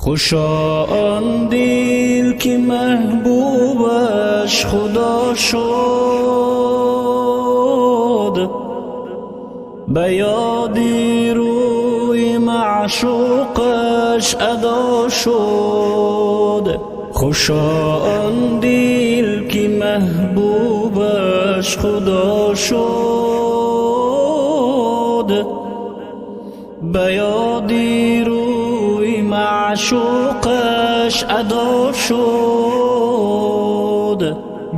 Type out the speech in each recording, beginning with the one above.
خوشا آن دل که محبوبش خدا شد، به یاد روی معشوقش ادا شد. خوشا آن دل که محبوبش خدا شد، به یاد روی معشوقش ادا شد.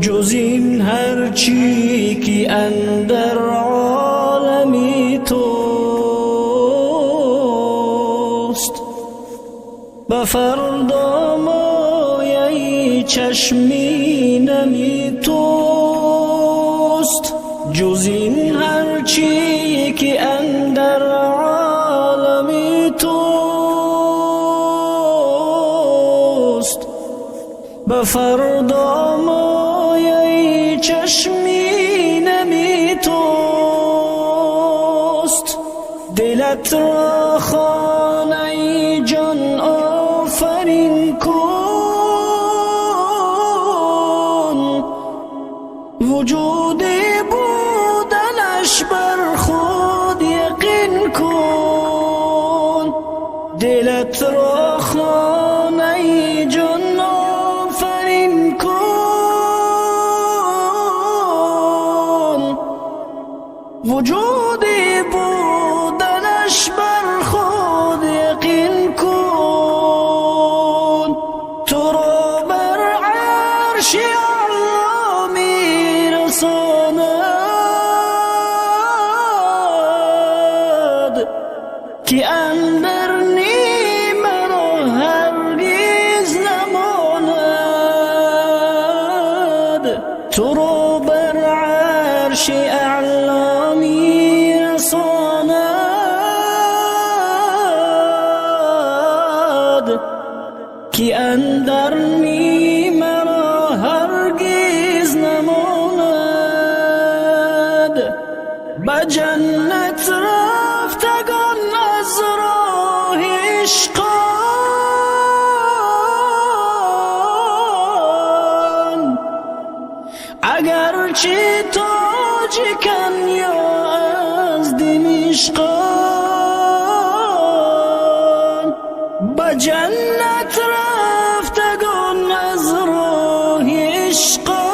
جز این هرچی که اندر عالمی توست، به فردا مایه چشمی نمی توست. جز این هرچی که اندر عالمی توست، به فردا مایه چشمی نمی توست. دلت را خانه جان آفرین کن، وجود بودنش بر خود یقین کن. دلت را خانه جان آفرین کن، وجود بودنش بر خود یقین کن. تو را بر عرش اعلا می رساند، که اندر نیم را هرگز نماند. تو را بر عرش اعلا می رساند، که اندر نیم را هرگز نماند. به جنت رفتگان از راه عشقان، اگرچه تاجیکن یا از دمشقان. به جنت رفتگان از راه عشقان،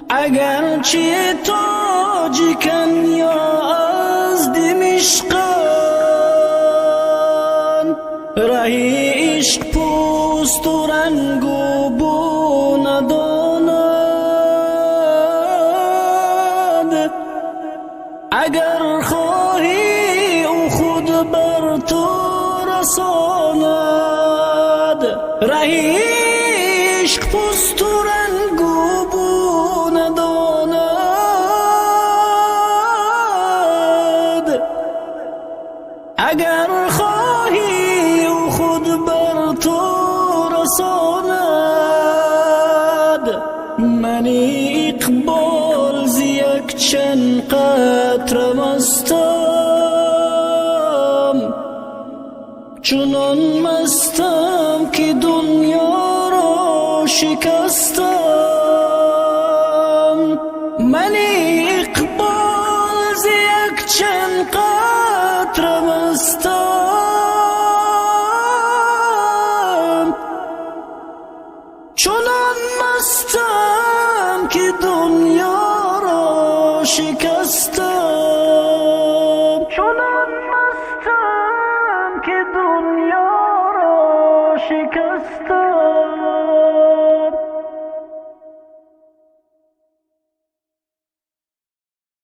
اگرچه تاجیکن یا از دمشقان. راه عشق پوست و رنگ و بو نداند، اگر خواهی او خود بر تو رساند. راه عشق پوست و رنگ و بو نداند، اگر خواهی او خود بر تو رساند. من اقبال ز یک چند قطره مستم، چنان مستم که دنیا را شکستم. من اقبال ز یک چند قطره مستم، چنان مستم که دنیا را شکستم. چنان مستم که دنیا را شکستم.